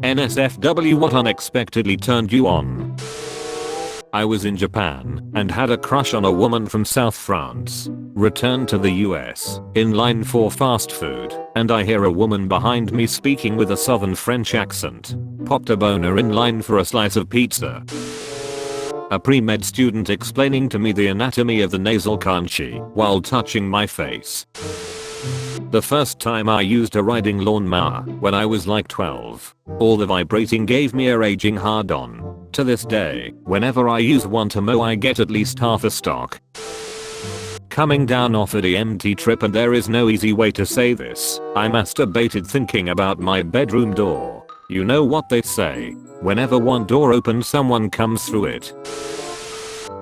NSFW, what unexpectedly turned you on? I was in Japan and had a crush on a woman from South France. Returned to the US, in line for fast food, and I hear a woman behind me speaking with a southern French accent. Popped a boner in line for a slice of pizza. A pre-med student explaining to me the anatomy of the nasal canchi while touching my face. The first time I used a riding lawnmower when I was like 12. All the vibrating gave me a raging hard-on. To this day, whenever I use one to mow I get at least half a stock. Coming down off a DMT trip, and there is no easy way to say this, I masturbated thinking about my bedroom door. You know what they say, whenever one door opens someone comes through it.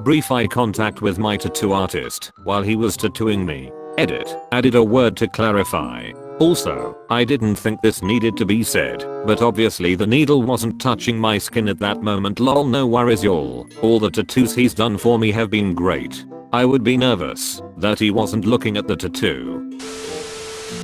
Brief eye contact with my tattoo artist while he was tattooing me. Edit. Added a word to clarify. Also, I didn't think this needed to be said, but obviously the needle wasn't touching my skin at that moment. Lol, no worries y'all. All the tattoos he's done for me have been great. I would be nervous that he wasn't looking at the tattoo.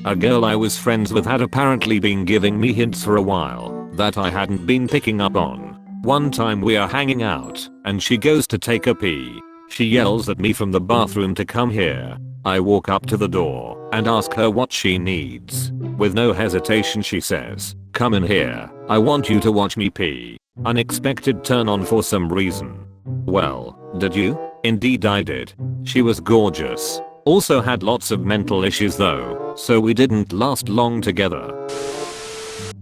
A girl I was friends with had apparently been giving me hints for a while that I hadn't been picking up on. One time we are hanging out and she goes to take a pee. She yells at me from the bathroom to come here. I walk up to the door and ask her what she needs. With no hesitation she says, "Come in here, I want you to watch me pee." Unexpected turn on for some reason. Well, did you? Indeed I did. She was gorgeous. Also had lots of mental issues though, so we didn't last long together.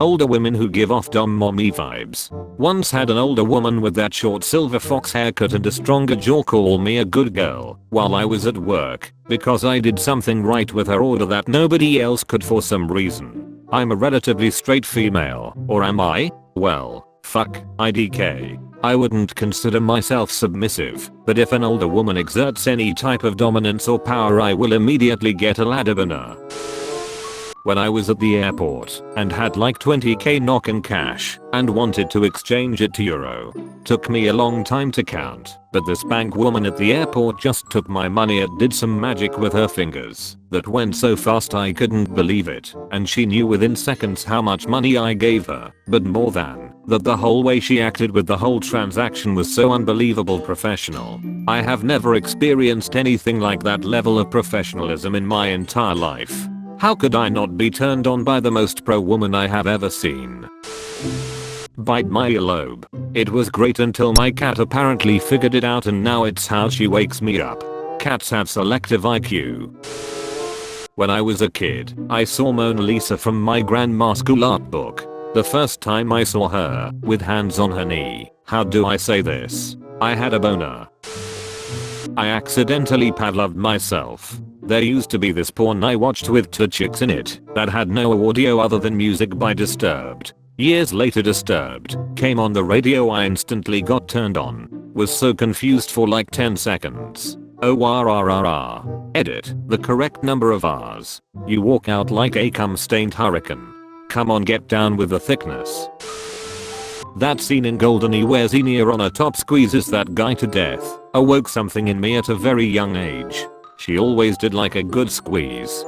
Older women who give off dumb mommy vibes. Once had an older woman with that short silver fox haircut and a stronger jaw call me a good girl while I was at work because I did something right with her order that nobody else could for some reason. I'm a relatively straight female, or am I? Well, fuck, IDK. I wouldn't consider myself submissive, but if an older woman exerts any type of dominance or power I will immediately get a ladder boner. When I was at the airport and had like 20k knock in cash and wanted to exchange it to euro. Took me a long time to count, but this bank woman at the airport just took my money and did some magic with her fingers that went so fast I couldn't believe it, and she knew within seconds how much money I gave her, but more than that, the whole way she acted with the whole transaction was so unbelievable professional. I have never experienced anything like that level of professionalism in my entire life. How could I not be turned on by the most pro woman I have ever seen? Bite my earlobe. It was great until my cat apparently figured it out and now it's how she wakes me up. Cats have selective IQ. When I was a kid, I saw Mona Lisa from my grandma's school art book. The first time I saw her, with hands on her knee, how do I say this? I had a boner. I accidentally Pavloved myself. There used to be this porn I watched with two chicks in it that had no audio other than music by Disturbed. Years later Disturbed came on the radio. I instantly got turned on. Was so confused for like 10 seconds. ORRRR. Edit. The correct number of R's. You walk out like a cum-stained hurricane. Come on, get down with the thickness. That scene in Golden where Xenia on a top squeezes that guy to death awoke something in me at a very young age. She always did like a good squeeze.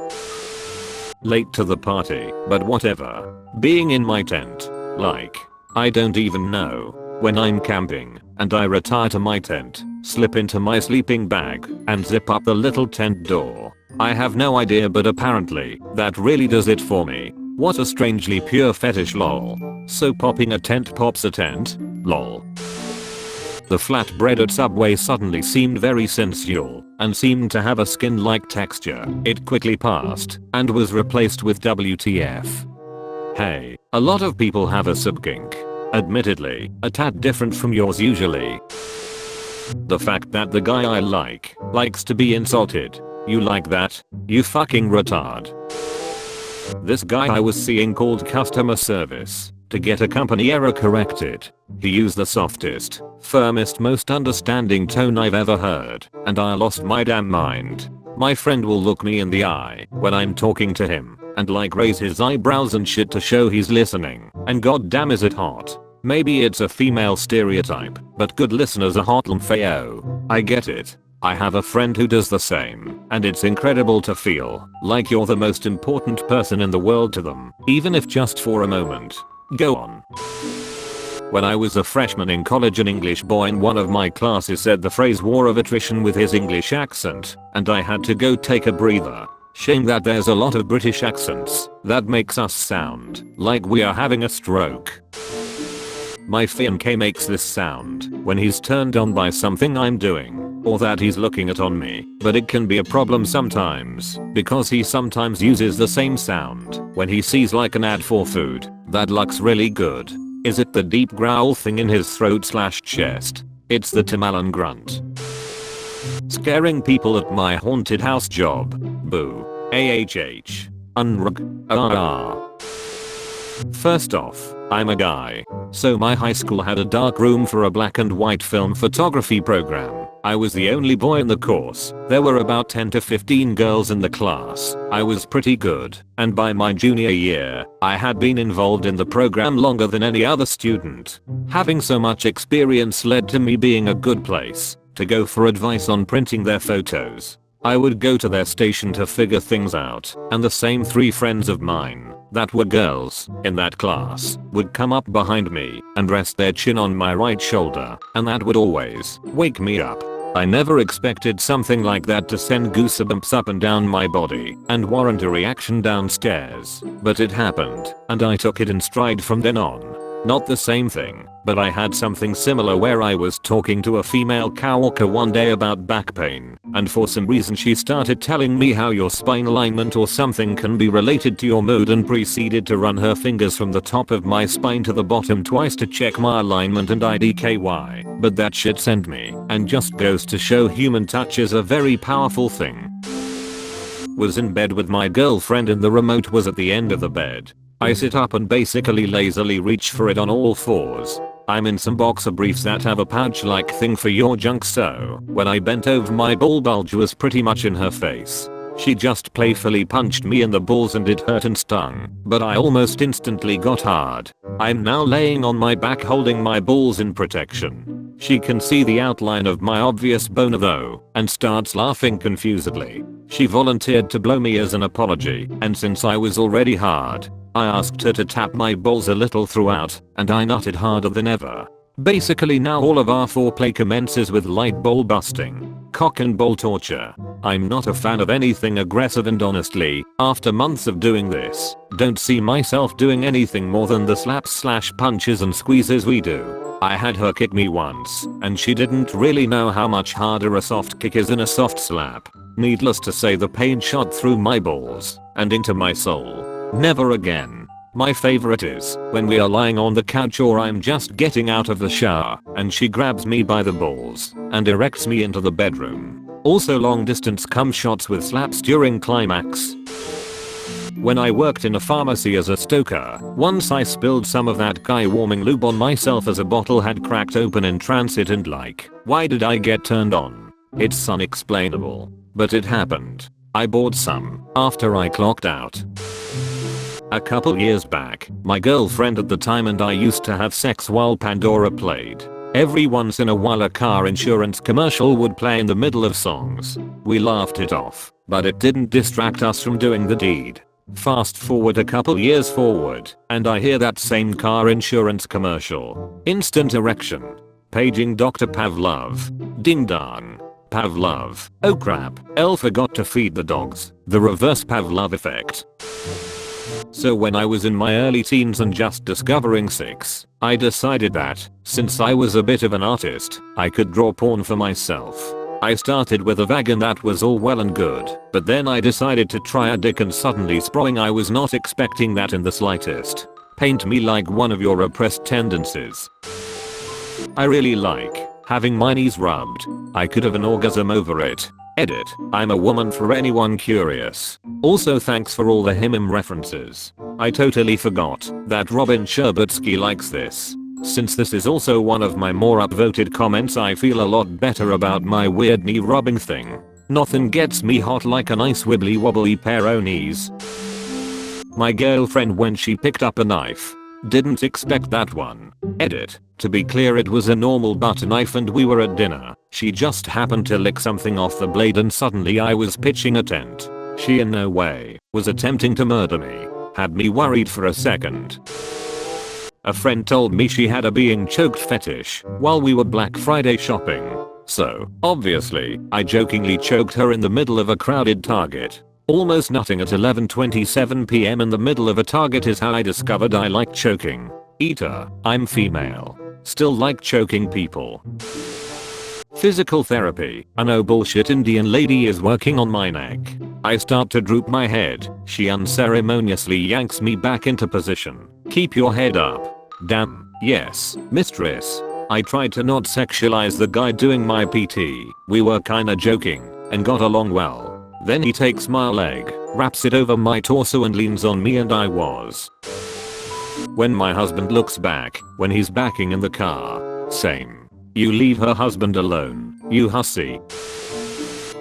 Late to the party, but whatever. Being in my tent. Like, I don't even know. When I'm camping, and I retire to my tent, slip into my sleeping bag, and zip up the little tent door. I have no idea, but apparently, that really does it for me. What a strangely pure fetish, lol. So popping a tent pops a tent? Lol. The flatbread at Subway suddenly seemed very sensual and seemed to have a skin-like texture. It quickly passed and was replaced with WTF. Hey, a lot of people have a sub kink. Admittedly, a tad different from yours usually. The fact that the guy I like likes to be insulted. You like that? You fucking retard. This guy I was seeing called customer service to get a company error corrected. He used the softest, firmest, most understanding tone I've ever heard, and I lost my damn mind. My friend will look me in the eye when I'm talking to him and like raise his eyebrows and shit to show he's listening, and goddamn is it hot. Maybe it's a female stereotype, but good listeners are hot LMFAO. I get it. I have a friend who does the same, and it's incredible to feel like you're the most important person in the world to them, even if just for a moment. Go on. When I was a freshman in college, an English boy in one of my classes said the phrase war of attrition with his English accent, and I had to go take a breather. Shame that there's a lot of British accents that makes us sound like we are having a stroke. My fiancé makes this sound when he's turned on by something I'm doing or that he's looking at on me, but it can be a problem sometimes because he sometimes uses the same sound when he sees like an ad for food that looks really good. Is it the deep growl thing in his throat/chest? It's the Tim Allen grunt. Scaring people at my haunted house job. Boo. AHH. Unrug. First off, I'm a guy. So my high school had a dark room for a black and white film photography program. I was the only boy in the course. There were about 10 to 15 girls in the class. I was pretty good, and by my junior year, I had been involved in the program longer than any other student. Having so much experience led to me being a good place to go for advice on printing their photos. I would go to their station to figure things out, and the same 3 friends of mine that were girls in that class would come up behind me and rest their chin on my right shoulder, and that would always wake me up. I never expected something like that to send goosebumps up and down my body and warrant a reaction downstairs, but it happened, and I took it in stride from then on. Not the same thing, but I had something similar where I was talking to a female coworker one day about back pain, and for some reason she started telling me how your spine alignment or something can be related to your mood, and proceeded to run her fingers from the top of my spine to the bottom twice to check my alignment and IDKY. But that shit sent me, and just goes to show human touch is a very powerful thing. Was in bed with my girlfriend and the remote was at the end of the bed. I sit up and basically lazily reach for it on all fours. I'm in some boxer briefs that have a pouch-like thing for your junk, so when I bent over, my ball bulge was pretty much in her face. She just playfully punched me in the balls and it hurt and stung, but I almost instantly got hard. I'm now laying on my back holding my balls in protection. She can see the outline of my obvious boner though, and starts laughing confusedly. She volunteered to blow me as an apology, and since I was already hard, I asked her to tap my balls a little throughout, and I nutted harder than ever. Basically now all of our foreplay commences with light ball busting, cock and ball torture. I'm not a fan of anything aggressive, and honestly, after months of doing this, don't see myself doing anything more than the slaps/punches and squeezes we do. I had her kick me once, and she didn't really know how much harder a soft kick is than a soft slap. Needless to say, the pain shot through my balls and into my soul. Never again. My favorite is when we are lying on the couch or I'm just getting out of the shower and she grabs me by the balls and erects me into the bedroom. Also long distance cum shots with slaps during climax. When I worked in a pharmacy as a stoker, once I spilled some of that guy warming lube on myself as a bottle had cracked open in transit, and like, why did I get turned on? It's unexplainable, but it happened. I bought some after I clocked out. A couple years back, my girlfriend at the time and I used to have sex while Pandora played. Every once in a while a car insurance commercial would play in the middle of songs. We laughed it off, but it didn't distract us from doing the deed. Fast forward a couple years forward, and I hear that same car insurance commercial. Instant erection. Paging Dr. Pavlov. Ding dong. Pavlov. Oh crap, Elle forgot to feed the dogs. The reverse Pavlov effect. So when I was in my early teens and just discovering sex, I decided that, since I was a bit of an artist, I could draw porn for myself. I started with a vag and that was all well and good, but then I decided to try a dick and suddenly sprawling. I was not expecting that in the slightest. Paint me like one of your repressed tendencies. I really like having my knees rubbed. I could have an orgasm over it. Edit. I'm a woman for anyone curious. Also thanks for all the him references. I totally forgot that Robin Sherbatsky likes this. Since this is also one of my more upvoted comments, I feel a lot better about my weird knee rubbing thing. Nothing gets me hot like a nice wibbly wobbly pair o' knees. My girlfriend, when she picked up a knife, didn't expect that one. Edit. To be clear, it was a normal butter knife and we were at dinner. She just happened to lick something off the blade and suddenly I was pitching a tent. She in no way was attempting to murder me. Had me worried for a second. A friend told me she had a being choked fetish while we were Black Friday shopping. So, obviously, I jokingly choked her in the middle of a crowded Target. Almost nutting at 11:27 p.m. in the middle of a Target is how I discovered I like choking. Eater, I'm female. Still like choking people. Physical therapy. A no bullshit Indian lady is working on my neck. I start to droop my head. She unceremoniously yanks me back into position. Keep your head up. Damn, yes, mistress. I tried to not sexualize the guy doing my PT. We were kinda joking and got along well. Then he takes my leg, wraps it over my torso and leans on me and I was. When my husband looks back, when he's backing in the car. Same. You leave her husband alone, you hussy.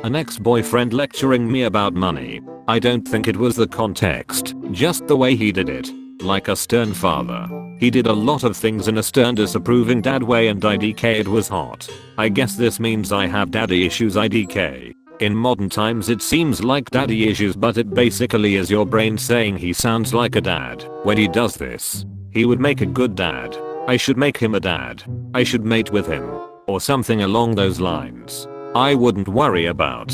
An ex-boyfriend lecturing me about money. I don't think it was the context, just the way he did it. Like a stern father. He did a lot of things in a stern disapproving dad way and IDK it was hot. I guess this means I have daddy issues IDK. In modern times it seems like daddy issues but it basically is your brain saying he sounds like a dad. When he does this, he would make a good dad. I should make him a dad. I should mate with him. Or something along those lines. I wouldn't worry about.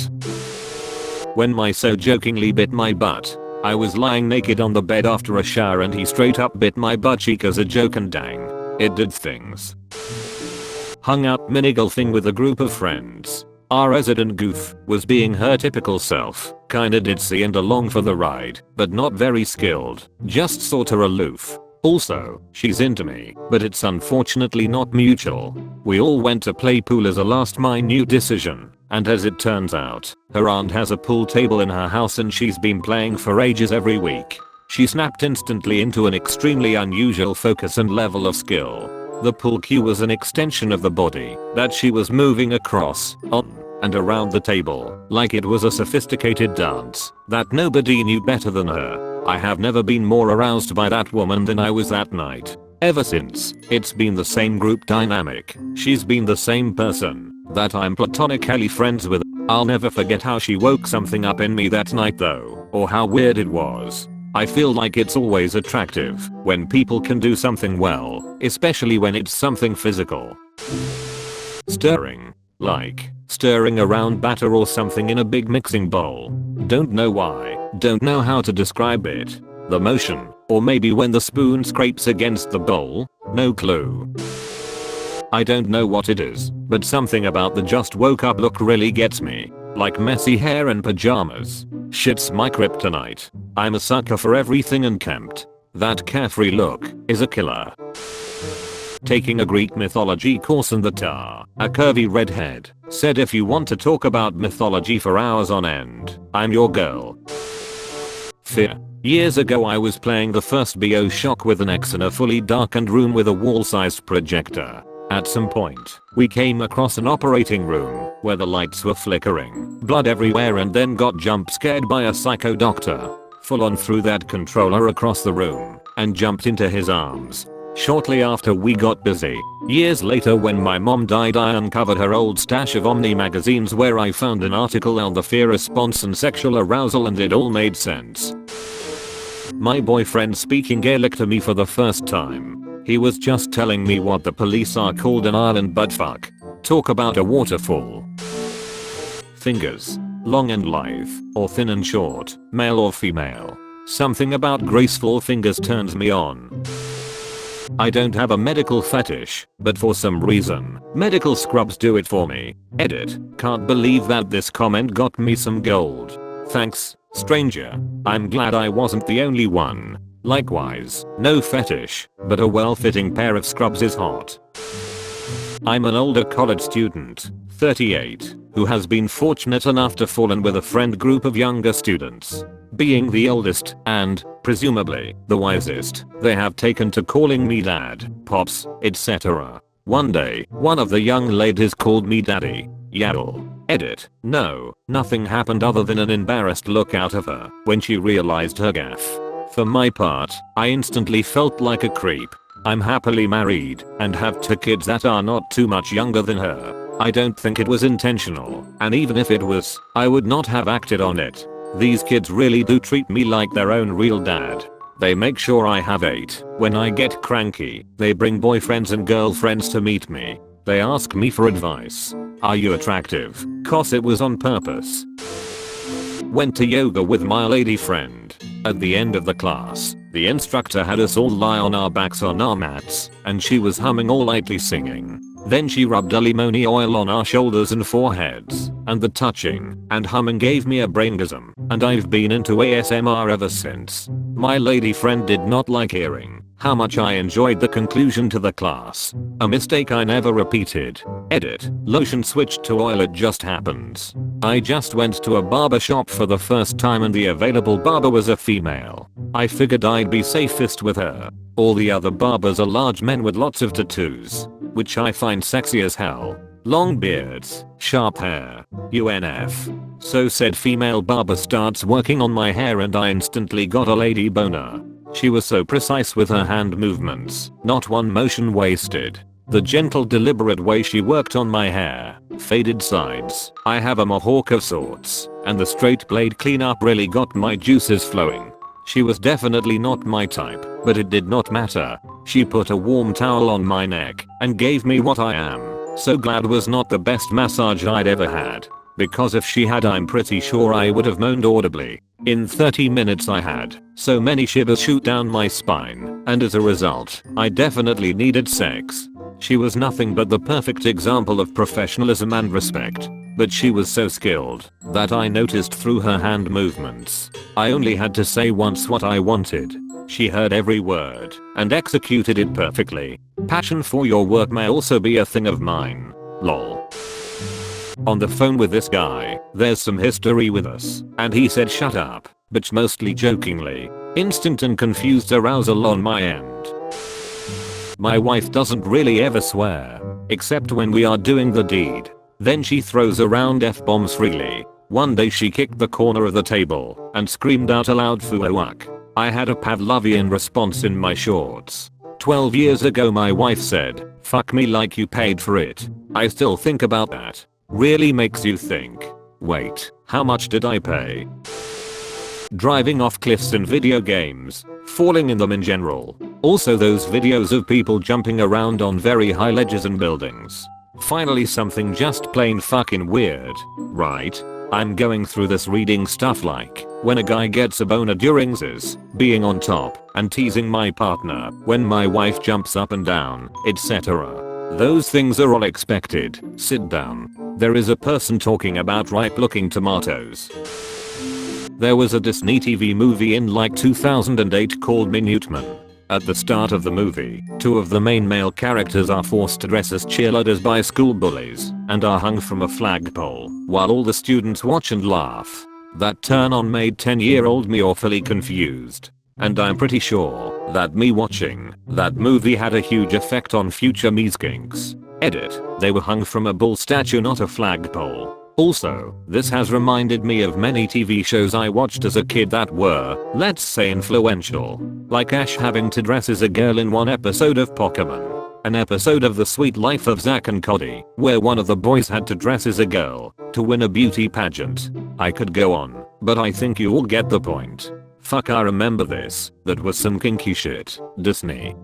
When my so jokingly bit my butt. I was lying naked on the bed after a shower and he straight up bit my butt cheek as a joke and dang. It did things. Hung out mini-golfing with a group of friends. Our resident goof was being her typical self. Kinda ditzy and along for the ride, but not very skilled. Just sorta aloof. Also, she's into me, but it's unfortunately not mutual. We all went to play pool as a last minute decision, and as it turns out, her aunt has a pool table in her house and she's been playing for ages every week. She snapped instantly into an extremely unusual focus and level of skill. The pool cue was an extension of the body that she was moving across, on, and around the table, like it was a sophisticated dance that nobody knew better than her. I have never been more aroused by that woman than I was that night. Ever since, it's been the same group dynamic. She's been the same person that I'm platonically friends with. I'll never forget how she woke something up in me that night though, or how weird it was. I feel like it's always attractive when people can do something well, especially when it's something physical. Stirring. Like stirring around batter or something in a big mixing bowl. Don't know why, don't know how to describe it. The motion, or maybe when the spoon scrapes against the bowl, no clue. I don't know what it is, but something about the just woke up look really gets me. Like messy hair and pajamas. Shit's my kryptonite. I'm a sucker for everything unkempt. That carefree look is a killer. Taking a Greek mythology course in the tar, a curvy redhead said if you want to talk about mythology for hours on end, I'm your girl. Fear. Years ago I was playing the first BioShock with an ex in a fully darkened room with a wall-sized projector. At some point, we came across an operating room where the lights were flickering, blood everywhere and then got jump scared by a psycho doctor. Full on threw that controller across the room and jumped into his arms. Shortly after we got busy. Years later when my mom died I uncovered her old stash of Omni magazines where I found an article on the fear response and sexual arousal and it all made sense. My boyfriend speaking Gaelic to me for the first time. He was just telling me what the police are called in Ireland but fuck. Talk about a waterfall. Fingers. Long and lithe, or thin and short, male or female. Something about graceful fingers turns me on. I don't have a medical fetish, but for some reason, medical scrubs do it for me. Edit. Can't believe that this comment got me some gold. Thanks, stranger. I'm glad I wasn't the only one. Likewise, no fetish, but a well-fitting pair of scrubs is hot. I'm an older college student, 38, who has been fortunate enough to fall in with a friend group of younger students. Being the oldest, and, presumably, the wisest, they have taken to calling me dad, pops, etc. One day, one of the young ladies called me daddy. Yaddle. Edit. No, nothing happened other than an embarrassed look out of her when she realized her gaffe. For my part, I instantly felt like a creep. I'm happily married and have 2 kids that are not too much younger than her. I don't think it was intentional, and even if it was, I would not have acted on it. These kids really do treat me like their own real dad. They make sure I have 8. When I get cranky, they bring boyfriends and girlfriends to meet me. They ask me for advice. Are you attractive? 'Cause it was on purpose. Went to yoga with my lady friend. At the end of the class, the instructor had us all lie on our backs on our mats, and she was humming all lightly singing. Then she rubbed a lemony oil on our shoulders and foreheads, and the touching and humming gave me a braingasm, and I've been into ASMR ever since. My lady friend did not like hearing how much I enjoyed the conclusion to the class. A mistake I never repeated. Edit. Lotion switched to oil, it just happens. I just went to a barber shop for the first time and the available barber was a female. I figured I'd be safest with her. All the other barbers are large men with lots of tattoos, which I find sexy as hell. Long beards, sharp hair, UNF. So said female barber starts working on my hair and I instantly got a lady boner. She was so precise with her hand movements, not one motion wasted. The gentle deliberate way she worked on my hair, faded sides. I have a mohawk of sorts, and the straight blade cleanup really got my juices flowing. She was definitely not my type, but it did not matter. She put a warm towel on my neck and gave me what I am so glad was not the best massage I'd ever had. Because if she had, I'm pretty sure I would have moaned audibly. In 30 minutes I had so many shivers shoot down my spine, and as a result, I definitely needed sex. She was nothing but the perfect example of professionalism and respect. But she was so skilled that I noticed through her hand movements. I only had to say once what I wanted. She heard every word and executed it perfectly. Passion for your work may also be a thing of mine. Lol. On the phone with this guy, there's some history with us, and he said shut up, but mostly jokingly. Instant and confused arousal on my end. My wife doesn't really ever swear, except when we are doing the deed. Then she throws around F-bombs freely. One day she kicked the corner of the table and screamed out aloud fuck. I had a Pavlovian response in my shorts. 12 years ago my wife said, fuck me like you paid for it. I still think about that. Really makes you think. Wait, how much did I pay? Driving off cliffs in video games, falling in them in general. Also those videos of people jumping around on very high ledges and buildings. Finally something just plain fucking weird, right? I'm going through this reading stuff like when a guy gets a boner during this, being on top and teasing my partner, when my wife jumps up and down, etc. Those things are all expected. Sit down. There is a person talking about ripe looking tomatoes. There was a Disney TV movie in like 2008 called Minutemen. At the start of the movie, 2 of the main male characters are forced to dress as cheerleaders by school bullies and are hung from a flagpole while all the students watch and laugh. That turn on made 10-year-old me awfully confused. And I'm pretty sure that me watching that movie had a huge effect on future me's kinks. Edit. They were hung from a bull statue, not a flagpole. Also, this has reminded me of many TV shows I watched as a kid that were, let's say, influential. Like Ash having to dress as a girl in one episode of Pokemon. An episode of The Sweet Life of Zack and Cody, where one of the boys had to dress as a girl to win a beauty pageant. I could go on, but I think you all get the point. Fuck, I remember this. That was some kinky shit. Disney.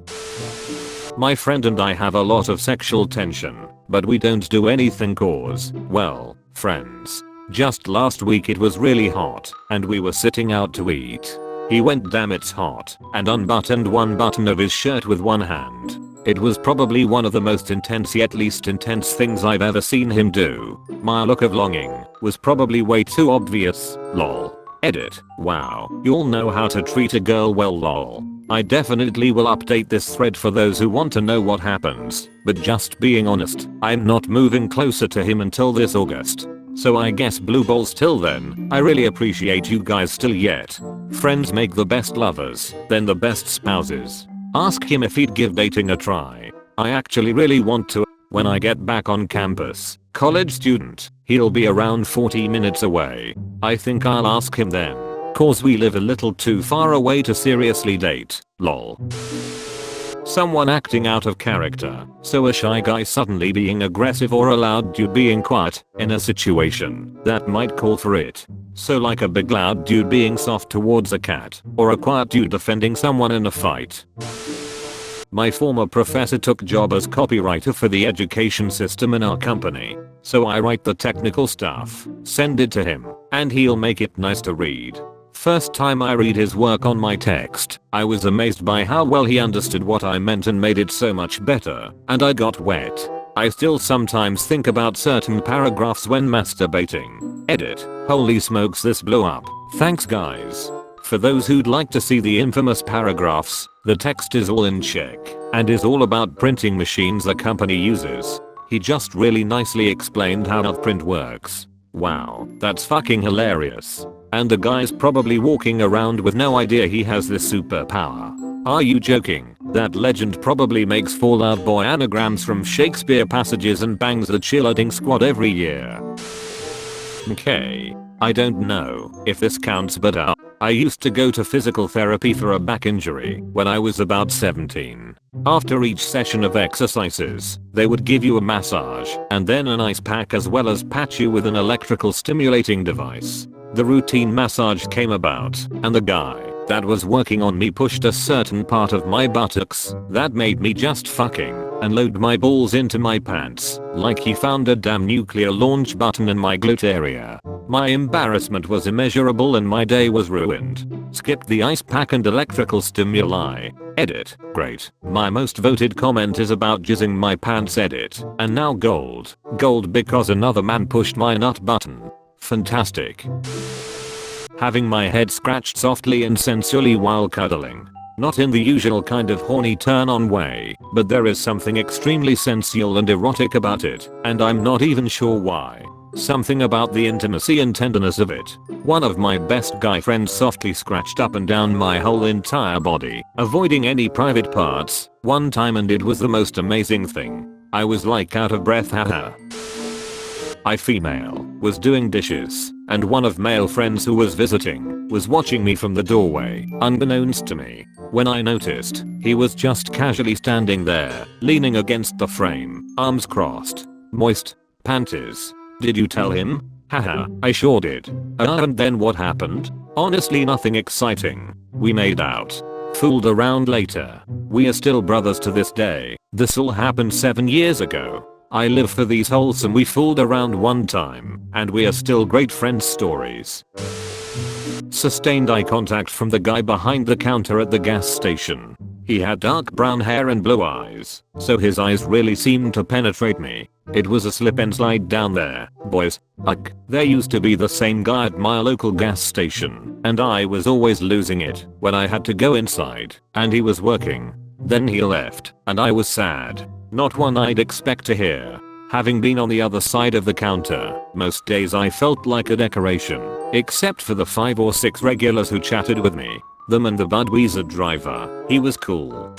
My friend and I have a lot of sexual tension, but we don't do anything cause, well, friends. Just last week it was really hot, and we were sitting out to eat. He went damn it's hot, and unbuttoned one button of his shirt with one hand. It was probably one of the most intense yet least intense things I've ever seen him do. My look of longing was probably way too obvious, lol. Edit. Wow, you all know how to treat a girl well, lol. I definitely will update this thread for those who want to know what happens, but just being honest, I'm not moving closer to him until this August. So I guess blue balls till then. I really appreciate you guys still yet. Friends make the best lovers, then the best spouses. Ask him if he'd give dating a try. I actually really want to. When I get back on campus, college student, he'll be around 40 minutes away. I think I'll ask him then. Cause we live a little too far away to seriously date, lol. Someone acting out of character, so a shy guy suddenly being aggressive or a loud dude being quiet in a situation that might call for it. So like a big loud dude being soft towards a cat, or a quiet dude defending someone in a fight. My former professor took job as copywriter for the education system in our company. So I write the technical stuff, send it to him, and he'll make it nice to read. First time I read his work on my text, I was amazed by how well he understood what I meant and made it so much better, and I got wet. I still sometimes think about certain paragraphs when masturbating. Edit. Holy smokes, this blew up. Thanks guys. For those who'd like to see the infamous paragraphs, the text is all in Czech and is all about printing machines the company uses. He just really nicely explained how Outprint works. Wow, that's fucking hilarious. And the guy's probably walking around with no idea he has this superpower. Are you joking? That legend probably makes Fall Out Boy anagrams from Shakespeare passages and bangs the cheerleading squad every year. Okay. I don't know if this counts, but I used to go to physical therapy for a back injury when I was about 17. After each session of exercises, they would give you a massage and then an ice pack as well as patch you with an electrical stimulating device. The routine massage came about and the guy that was working on me pushed a certain part of my buttocks that made me just fucking and load my balls into my pants like he found a damn nuclear launch button in my glute area. My embarrassment was immeasurable and my day was ruined. Skip the ice pack and electrical stimuli. Edit. Great. My most voted comment is about jizzing my pants. Edit. And now gold. Gold because another man pushed my nut button. Fantastic. Having my head scratched softly and sensually while cuddling. Not in the usual kind of horny turn on way, but there is something extremely sensual and erotic about it, and I'm not even sure why. Something about the intimacy and tenderness of it. One of my best guy friends softly scratched up and down my whole entire body, avoiding any private parts, one time, and it was the most amazing thing. I was like out of breath. Haha. I female was doing dishes, and one of male friends who was visiting was watching me from the doorway, unbeknownst to me. When I noticed, he was just casually standing there, leaning against the frame, arms crossed. Moist panties. Did you tell him? Haha, I sure did. And then what happened? Honestly, nothing exciting. We made out. Fooled around later. We are still brothers to this day. This all happened 7 years ago. I live for these wholesome we fooled around one time, and we are still great friends stories. Sustained eye contact from the guy behind the counter at the gas station. He had dark brown hair and blue eyes, so his eyes really seemed to penetrate me. It was a slip and slide down there, boys. There used to be the same guy at my local gas station, and I was always losing it when I had to go inside, and he was working. Then he left, and I was sad. Not one I'd expect to hear. Having been on the other side of the counter, most days I felt like a decoration, except for the 5 or 6 regulars who chatted with me. Them and the Budweiser driver. He was cool.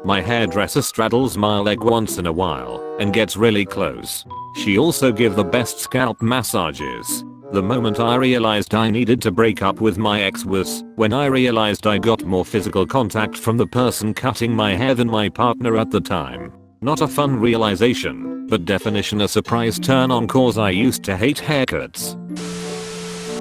My hairdresser straddles my leg once in a while and gets really close. She also gives the best scalp massages. The moment I realized I needed to break up with my ex was when I realized I got more physical contact from the person cutting my hair than my partner at the time. Not a fun realization, but definition a surprise turn on cause I used to hate haircuts.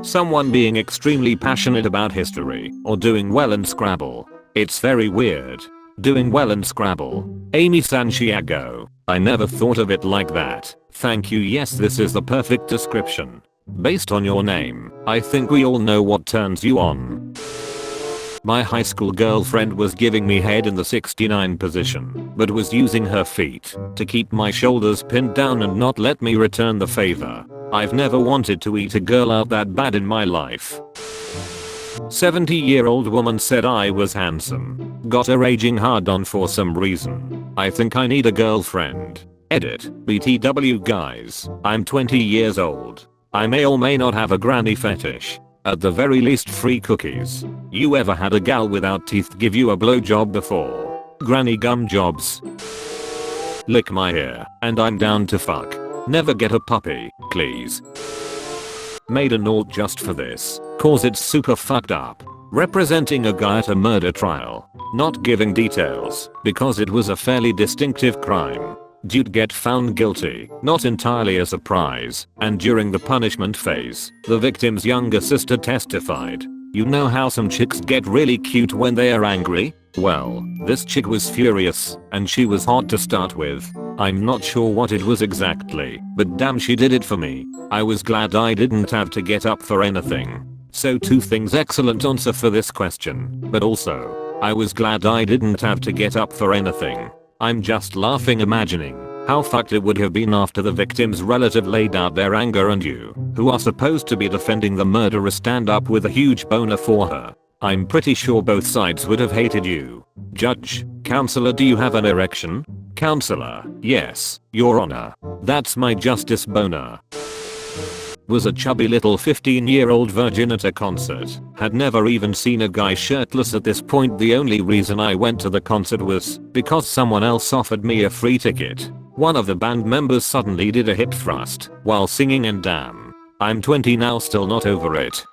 Someone being extremely passionate about history or doing well in Scrabble. It's very weird. Doing well in Scrabble. Amy Santiago. I never thought of it like that. Thank you. Yes, this is the perfect description. Based on your name, I think we all know what turns you on. My high school girlfriend was giving me head in the 69 position, but was using her feet to keep my shoulders pinned down and not let me return the favor. I've never wanted to eat a girl out that bad in my life. 70-year-old woman said I was handsome. Got a raging hard on for some reason. I think I need a girlfriend. Edit. BTW guys. I'm 20 years old. I may or may not have a granny fetish. At the very least, free cookies. You ever had a gal without teeth give you a blowjob before? Granny gum jobs. Lick my hair, and I'm down to fuck. Never get a puppy, please. Made a note just for this, cause it's super fucked up. Representing a guy at a murder trial. Not giving details, because it was a fairly distinctive crime. Dude get found guilty, not entirely a surprise, and during the punishment phase, the victim's younger sister testified. You know how some chicks get really cute when they are angry? Well, this chick was furious, and she was hot to start with. I'm not sure what it was exactly, but damn she did it for me. I was glad I didn't have to get up for anything. So two things, excellent answer for this question, but also, I was glad I didn't have to get up for anything. I'm just laughing imagining how fucked it would have been after the victim's relative laid out their anger and you, who are supposed to be defending the murderer, stand up with a huge boner for her. I'm pretty sure both sides would have hated you. Judge, counselor, do you have an erection? Counselor, yes, your honor. That's my justice boner. Was a chubby little 15-year-old virgin at a concert. Had never even seen a guy shirtless at this point. The only reason I went to the concert was because someone else offered me a free ticket. One of the band members suddenly did a hip thrust while singing, and damn, I'm 20 now, still not over it.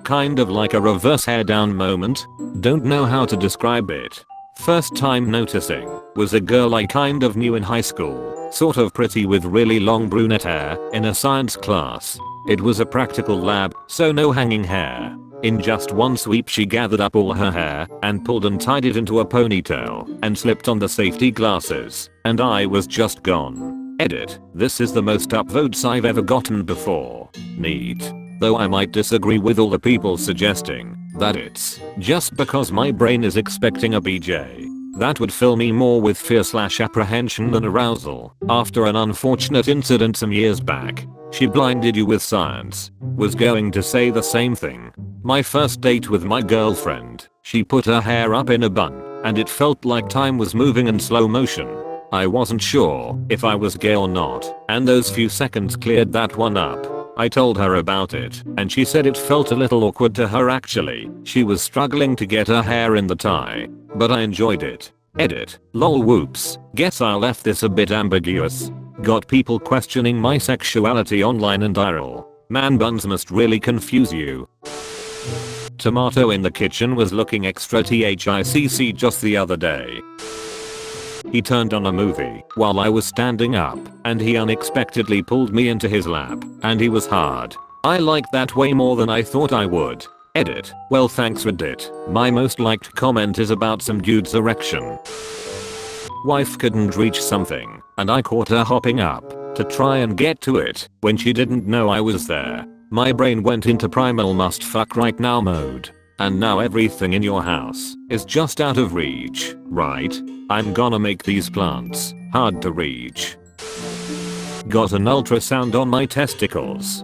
Kind of like a reverse hair down moment. Don't know how to describe it. First time noticing was a girl I kind of knew in high school. Sort of pretty with really long brunette hair, in a science class. It was a practical lab, so no hanging hair. In just one sweep she gathered up all her hair and pulled and tied it into a ponytail and slipped on the safety glasses, and I was just gone. Edit. This is the most upvotes I've ever gotten before. Neat. Though I might disagree with all the people suggesting that it's just because my brain is expecting a BJ. That would fill me more with fear/apprehension than arousal. After an unfortunate incident some years back, she blinded you with science. Was going to say the same thing. My first date with my girlfriend, she put her hair up in a bun, and it felt like time was moving in slow motion. I wasn't sure if I was gay or not, and those few seconds cleared that one up. I told her about it, and she said it felt a little awkward to her actually. She was struggling to get her hair in the tie, but I enjoyed it. Edit. Lol whoops. Guess I left this a bit ambiguous. Got people questioning my sexuality online and IRL. Man buns must really confuse you. Tomato in the kitchen was looking extra THICC just the other day. He turned on a movie while I was standing up, and he unexpectedly pulled me into his lap, and he was hard. I liked that way more than I thought I would. Edit. Well, thanks Reddit. My most liked comment is about some dude's erection. Wife couldn't reach something, and I caught her hopping up to try and get to it when she didn't know I was there. My brain went into primal must fuck right now mode. And now everything in your house is just out of reach, right? I'm gonna make these plants hard to reach. Got an ultrasound on my testicles.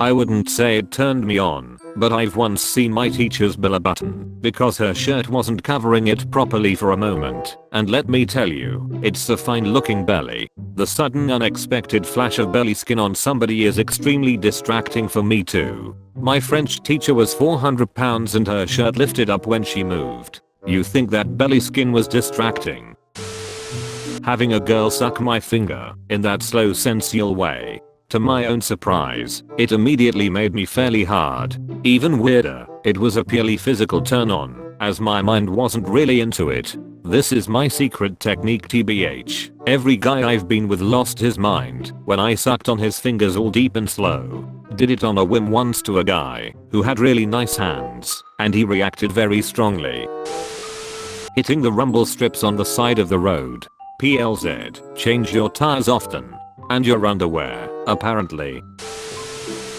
I wouldn't say it turned me on, but I've once seen my teacher's belly button because her shirt wasn't covering it properly for a moment, and let me tell you, it's a fine looking belly. The sudden unexpected flash of belly skin on somebody is extremely distracting for me too. My French teacher was 400 pounds and her shirt lifted up when she moved. You think that belly skin was distracting? Having a girl suck my finger in that slow sensual way. To my own surprise, it immediately made me fairly hard. Even weirder, it was a purely physical turn on, as my mind wasn't really into it. This is my secret technique TBH. Every guy I've been with lost his mind when I sucked on his fingers all deep and slow. Did it on a whim once to a guy who had really nice hands, and he reacted very strongly. Hitting the rumble strips on the side of the road. PLZ, change your tires often. And your underwear, apparently.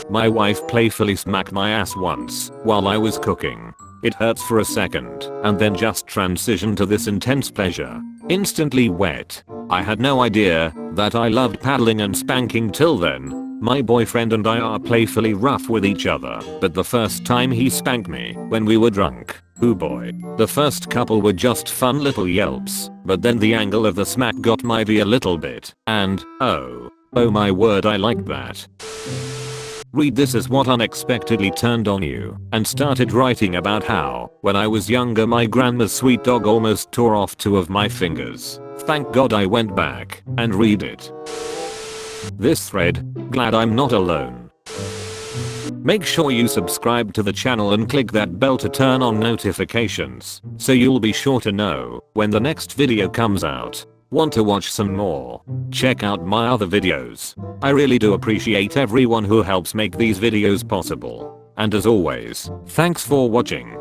My wife playfully smacked my ass once while I was cooking. It hurts for a second and then just transitioned to this intense pleasure. Instantly wet. I had no idea that I loved paddling and spanking till then. My boyfriend and I are playfully rough with each other, but the first time he spanked me when we were drunk, ooh boy. The first couple were just fun little yelps, but then the angle of the smack got my V a little bit, and oh my word, I like that. Read this as what unexpectedly turned on you, and started writing about how, when I was younger, my grandma's sweet dog almost tore off 2 of my fingers. Thank God I went back and read it. This thread, glad I'm not alone. Make sure you subscribe to the channel and click that bell to turn on notifications, so you'll be sure to know when the next video comes out. Want to watch some more? Check out my other videos. I really do appreciate everyone who helps make these videos possible. And as always, thanks for watching.